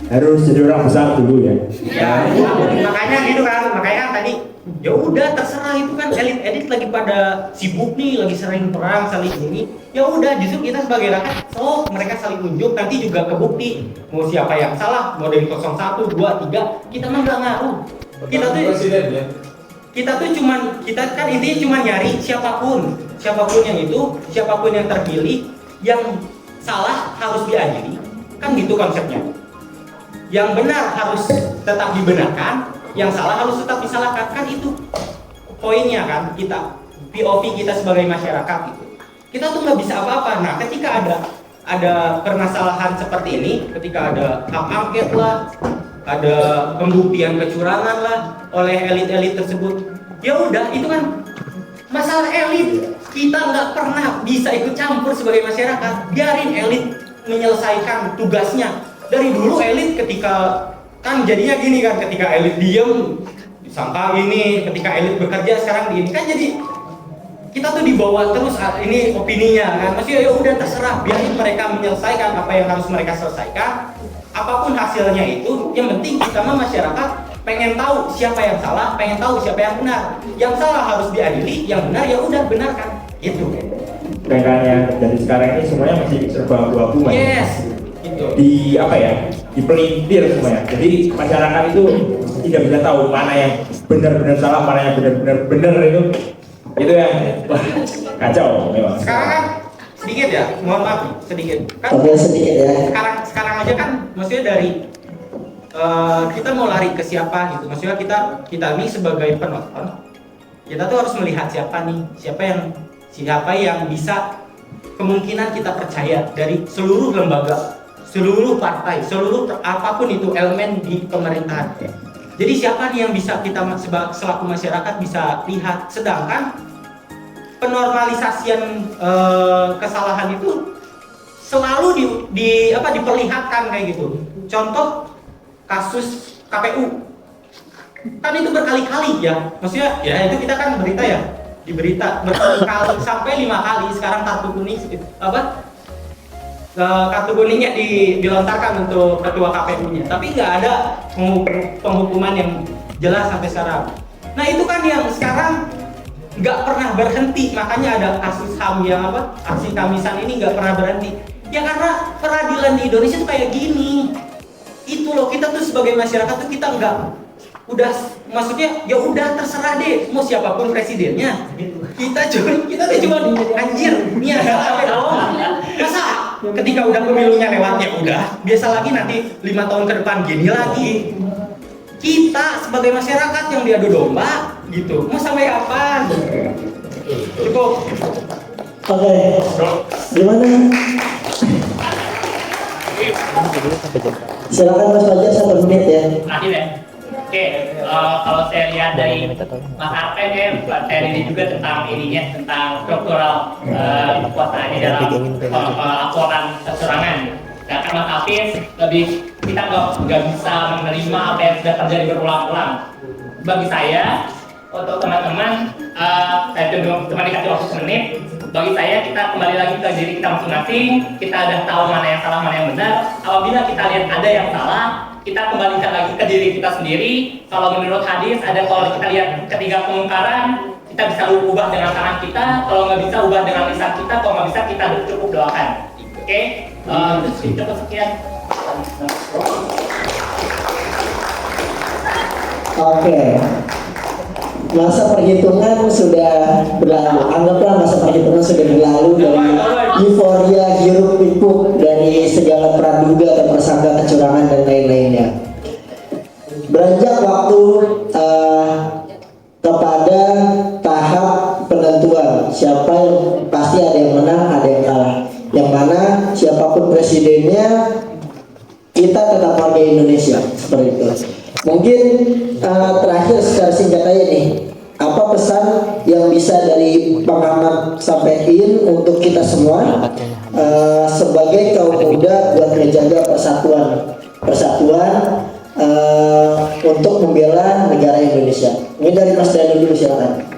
S4: harus jadi orang besar dulu ya.
S5: Ya, makanya gitu kan, makanya kan tadi ya udah terserah, itu kan elit-elit lagi pada sibuk nih, lagi sering perang saling ini. Ya udah, justru kita sebagai rakyat, mereka saling unjuk, nanti juga kebukti mau siapa yang salah, mau dari 01, 2, 3, kita mah nggak ngaruh. Kita tuh cuman, kita kan intinya cuma nyari siapapun yang itu, siapapun yang terpilih, yang salah harus diadili, kan gitu konsepnya. Yang benar harus tetap dibenarkan, yang salah harus tetap disalahkan, kan itu poinnya kan. Kita POV kita sebagai masyarakat gitu. Kita tuh nggak bisa apa-apa. Nah, ketika ada permasalahan seperti ini, ketika ada hak angket lah, ada pembuktian kecurangan lah oleh elit-elit tersebut, ya udah itu kan masalah elit. Kita nggak pernah bisa ikut campur sebagai masyarakat. Biarin elit menyelesaikan tugasnya. Dari dulu elit ketika kan jadinya gini kan, ketika elit diem disangka ini, ketika elit bekerja sekarang di ini kan, jadi kita tuh dibawa terus ini opininya kan. Maksudnya ya udah terserah, biarin mereka menyelesaikan apa yang harus mereka selesaikan, apapun hasilnya itu. Yang penting kita mah masyarakat pengen tahu siapa yang salah, pengen tahu siapa yang benar. Yang salah harus diadili, yang benar ya udah benarkan gitu.
S4: Sedangkan yang terjadi sekarang ini semuanya masih serba abu-abu.
S5: Yes, gitu.
S4: Di apa ya, dipelintir semuanya. Jadi masyarakat itu tidak bisa tahu mana yang benar-benar salah, mana yang benar-benar benar. Itu yang wah, kacau memang.
S5: Sekarang kan sedikit ya, mohon maaf nih, sedikit kan.
S1: Oke, sedikit ya.
S5: Sekarang aja kan, maksudnya dari kita mau lari ke siapa gitu. Maksudnya kita ini sebagai penonton, kita tuh harus melihat siapa nih, siapa yang bisa kemungkinan kita percaya dari seluruh lembaga, seluruh partai, seluruh apapun itu elemen di pemerintahan. Jadi siapa nih yang bisa kita selaku masyarakat bisa lihat. Sedangkan penormalisasian kesalahan itu selalu diperlihatkan kayak gitu. Contoh kasus KPU kan itu berkali-kali ya. Maksudnya ya itu kita kan berita ya, di berita berkali-kali sampai 5 kali sekarang kartu kuning kartu kuningnya dilontarkan untuk ketua KPU-nya, tapi nggak ada penghukuman yang jelas sampai sekarang. Nah itu kan yang sekarang nggak pernah berhenti, makanya ada kasus HAM yang aksi Kamisan ini nggak pernah berhenti. Ya karena peradilan di Indonesia tuh kayak gini. Itu loh, kita tuh sebagai masyarakat tuh kita nggak, udah maksudnya ya udah terserah deh mau siapapun presidennya. Kita tuh cuma anjir niat sampai doang. Masa ketika udah pemilunya lewat ya udah biasa lagi, nanti 5 tahun ke depan gini lagi. Kita sebagai masyarakat yang diadu domba gitu, mau sampai kapan? Cukup.
S1: Oke. Gimana? Silakan Mas Fajar 1 menit ya.
S6: Terakhir ya. Oke, kalau saya lihat dari Mas Arpen ya, saya ini juga tentang ininya, tentang struktural kekuasaannya dalam laporan kecurangan. Sedangkan Mas Hafiz lebih, kita nggak bisa menerima apa yang sudah terjadi berulang-ulang. Bagi saya, untuk teman-teman, saya cuma dikasih waktu semenit. Bagi saya, kita kembali lagi ke diri kita masing-masing. Kita udah tahu mana yang salah, mana yang benar. Apabila kita lihat ada yang salah, kita kembalikan lagi ke diri kita sendiri. Kalau menurut hadis, kalau kita lihat ketiga kemungkaran, kita bisa ubah dengan tangan kita. Kalau nggak bisa, ubah dengan lisan kita. Kalau nggak bisa, kita cukup doakan. Oke? Cukup sekian.
S1: Oke. Masa perhitungan sudah berlalu. Anggaplah masa perhitungan sudah berlalu dari euforia hiruk pikuk dari segala praduga atau prasangka kecurangan dan lain-lainnya. Beranjak waktu kepada tahap penentuan siapa yang pasti, ada yang menang, ada yang kalah. Yang mana siapapun presidennya, kita tetap warga Indonesia, seperti itu. Mungkin terakhir secara singkat aja nih, apa pesan yang bisa dari pengamat sampaikan untuk kita semua sebagai kaum muda buat menjaga persatuan untuk membela negara Indonesia. Ini dari Mas Danu dulu, silakan.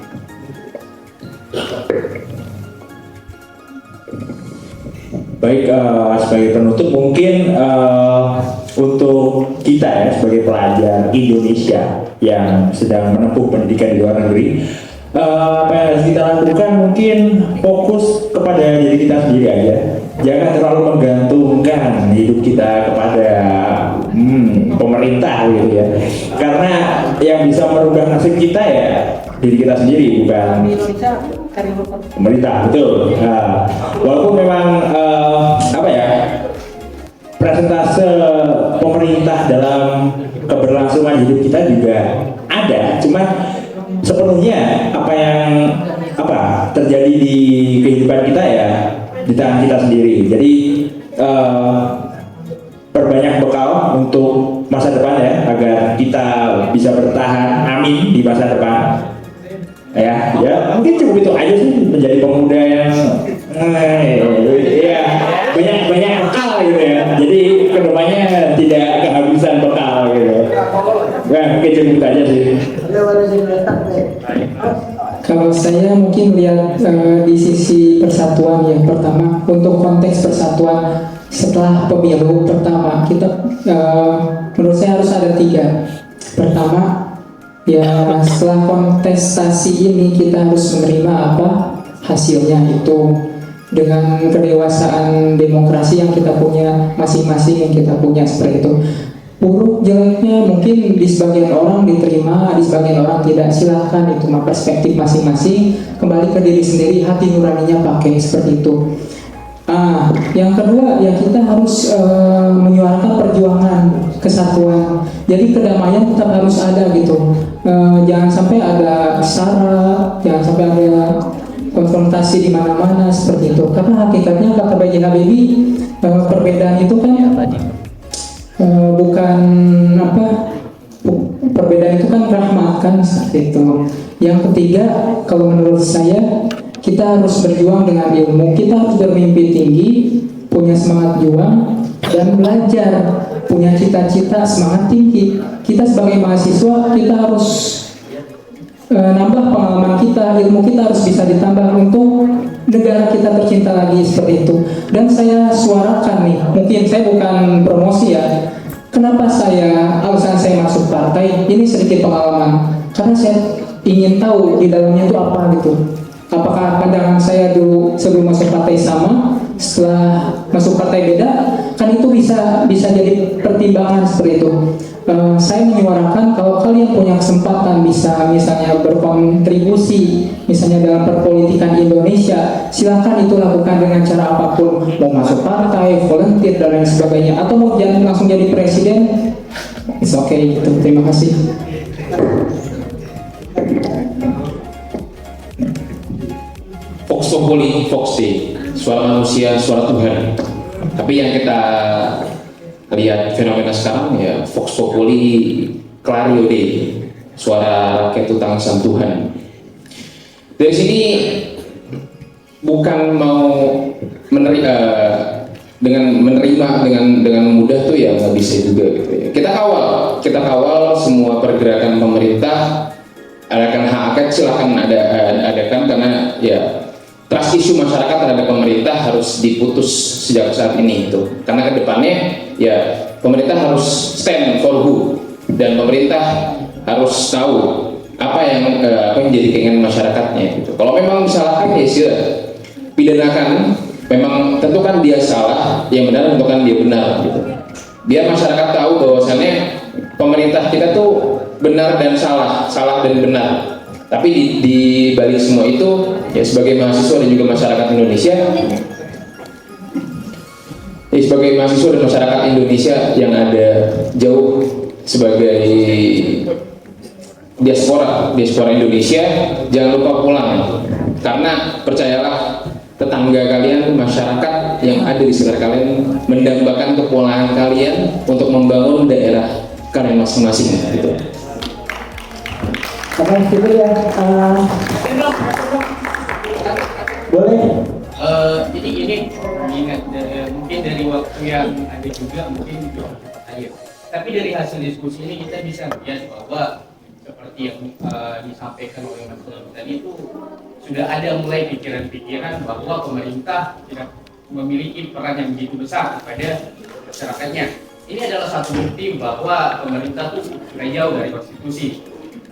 S4: Baik, sebagai penutup mungkin untuk kita ya sebagai pelajar Indonesia yang sedang menempuh pendidikan di luar negeri, apa yang harus kita lakukan mungkin fokus kepada diri kita sendiri aja. Jangan terlalu menggantungkan hidup kita kepada pemerintah gitu ya. Karena yang bisa merubah nasib kita ya diri kita sendiri, bukan pemerintah. Betul. Nah, walaupun memang persentase pemerintah dalam keberlangsungan hidup kita juga ada, cuma sepenuhnya apa yang terjadi di kehidupan kita ya di tangan kita sendiri. Jadi perbanyak bekal untuk masa depan ya, agar kita bisa bertahan, amin, di masa depan. Ya mungkin cukup itu aja sih, menjadi pemuda yang banyak bekal gitu ya. Jadi kedepannya tidak kehabisan bekal gitu. Nah, mungkin cukup itu aja sih.
S3: Kalau saya mungkin lihat di sisi persatuan ya, pertama untuk konteks persatuan setelah pemilu pertama kita menurut saya harus ada 3. Pertama ya, setelah kontestasi ini kita harus menerima apa hasilnya, itu dengan kedewasaan demokrasi yang kita punya masing-masing, yang kita punya seperti itu. Buruk jeleknya mungkin di sebagian orang diterima, di sebagian orang tidak, silahkan, itu mah perspektif masing-masing, kembali ke diri sendiri, hati nuraninya pakai, seperti itu. Yang kedua ya, kita harus menyuarakan perjuangan kesatuan. Jadi kedamaian tetap harus ada gitu. Jangan sampai ada sara, jangan sampai ada konfrontasi di mana-mana seperti itu. Karena hakikatnya kata B.J. Habibie, perbedaan itu kan bukan perbedaan itu kan rahmat kan, seperti itu. Yang ketiga, kalau menurut saya, kita harus berjuang dengan ilmu, kita harus bermimpi tinggi, punya semangat juang, dan belajar, punya cita-cita, semangat tinggi. Kita sebagai mahasiswa, kita harus nambah pengalaman kita, ilmu kita harus bisa ditambah untuk negara kita tercinta lagi, seperti itu. Dan saya suarakan nih, mungkin saya bukan promosi ya, kenapa alasan saya masuk partai, ini sedikit pengalaman, karena saya ingin tahu di dalamnya itu apa gitu. Apakah pandangan saya dulu sebelum masuk partai sama, setelah masuk partai beda, kan itu bisa jadi pertimbangan seperti itu. Saya menyuarakan kalau kalian punya kesempatan bisa misalnya berkontribusi misalnya dalam perpolitikan Indonesia, silakan itu lakukan dengan cara apapun, mau masuk partai, volunteer dan lain sebagainya, atau mau jangan langsung jadi presiden, it's okay gitu. Terima kasih.
S2: Vox Populi, Vox Dei, suara manusia, suara Tuhan. Tapi yang kita lihat fenomena sekarang ya, Vox Populi, Clario Dei, suara rakyat itu tangisan Tuhan. Dari sini bukan mau menerima dengan mudah tuh ya nggak bisa juga gitu ya. Kita kawal semua pergerakan pemerintah, adakan hak angket silahkan adakan, karena ya trust isu masyarakat terhadap pemerintah harus diputus sejak saat ini itu, karena kedepannya ya pemerintah harus stand for who, dan pemerintah harus tahu apa yang jadi keinginan masyarakatnya gitu. Kalau memang disalahkan ya sih pidanakan, memang tentukan dia salah, yang benar tentukan dia benar gitu. Biar masyarakat tahu bahwasannya pemerintah kita tuh benar dan salah dan benar. Tapi di balik semua itu ya sebagai mahasiswa dan juga masyarakat Indonesia, yang ada jauh sebagai diaspora Indonesia, jangan lupa pulang, karena percayalah tetangga kalian, masyarakat yang ada di sekitar kalian mendambakan kepulangan kalian untuk membangun daerah kalian masing-masing gitu.
S1: Oke, gitu ya. Boleh.
S6: Jadi gini, mungkin dari waktu yang ada juga mungkin ayo. Tapi dari hasil diskusi ini kita bisa melihat bahwa seperti yang disampaikan oleh Mas Sulami tadi itu sudah ada mulai pikiran-pikiran bahwa pemerintah tidak memiliki peran yang begitu besar kepada masyarakatnya. Ini adalah satu bukti bahwa pemerintah itu sudah jauh dari konstitusi,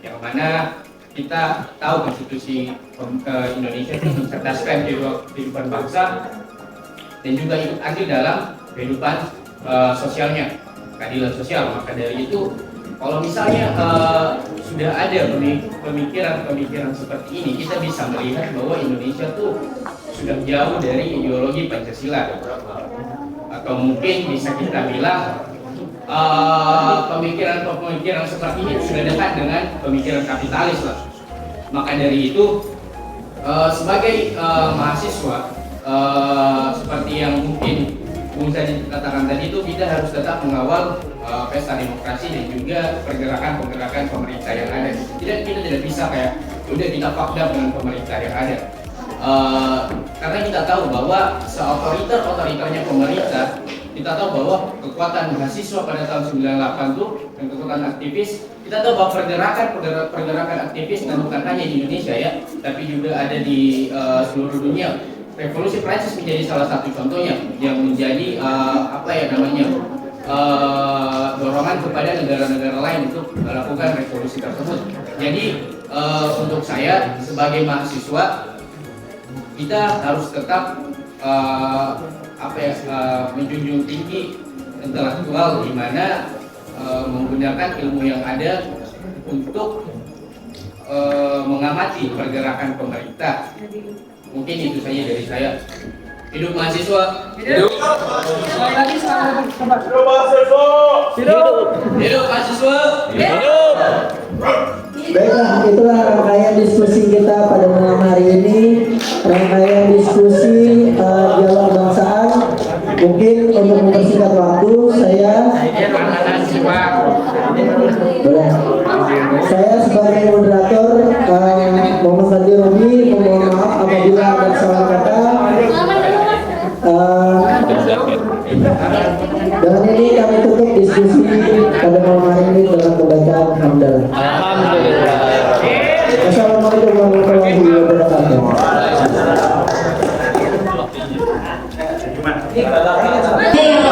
S6: yang mana kita tahu konstitusi Indonesia itu mencerdaskan kehidupan bangsa dan juga ikut andil dalam kehidupan sosialnya, keadilan sosial. Maka dari itu, kalau misalnya sudah ada pemikiran seperti ini, kita bisa melihat bahwa Indonesia tuh sudah jauh dari ideologi Pancasila, atau mungkin bisa kita bilang pemikiran seperti ini sudah dekat dengan pemikiran kapitalis lah. Maka dari itu, sebagai mahasiswa, seperti yang mungkin Bung Zadi katakan tadi, itu kita harus tetap mengawal pesta demokrasi dan juga pergerakan pemerintah yang ada. Kita tidak bisa kayak udah kita fuck up dengan pemerintah yang ada. Karena kita tahu bahwa seotoriternya pemerintah, kita tahu bahwa kekuatan mahasiswa pada tahun 98 itu dan kekuatan aktivis, kita tahu bahwa pergerakan aktivis dan bukan hanya di Indonesia ya, tapi juga ada di seluruh dunia. Revolusi Prancis menjadi salah satu contohnya yang menjadi dorongan kepada negara-negara lain untuk melakukan revolusi tersebut. Jadi untuk saya sebagai mahasiswa, kita harus tetap menjunjung tinggi intelektual, di mana menggunakan ilmu yang ada untuk mengamati pergerakan pemerintah. Mungkin itu saja dari saya. Hidup mahasiswa. Hidup mahasiswa.
S1: Baiklah, itulah rangkaian diskusi kita pada malam hari ini. Rangkaian diskusi dialog kebangsaan. Mungkin untuk mempersingkat waktu, saya sebagai moderator Muhammad Fadli Romi memohon maaf apabila ada salah kata. Dan ini kami tutup diskusi pada malam hari ini dengan pembacaan hamdalah. Assalamualaikum warahmatullahi wabarakatuh.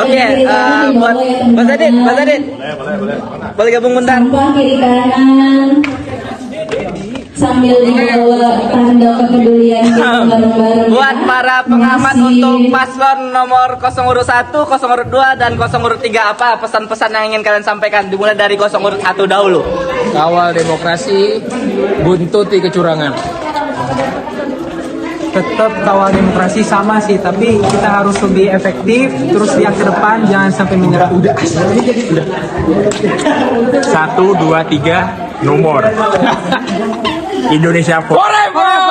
S7: Oke, buat Mas Adit, boleh gabung bentar.
S8: Sampah kiri kanan sambil dibawa tanda kepedulian kita bareng-bareng.
S7: Buat para pengamat untuk paslon nomor 0 urut 1, 0 urut 2, dan 0 urut 3, apa pesan-pesan yang ingin kalian sampaikan? Dimulai dari 0 urut 1 dahulu.
S9: Kawal demokrasi, buntuti kecurangan.
S3: Tetap kawal demokrasi sama sih, tapi kita harus lebih efektif. Terus yang ke depan jangan sampai menyerah. Udah.
S4: 1, 2, 3 nomor Indonesia Forever.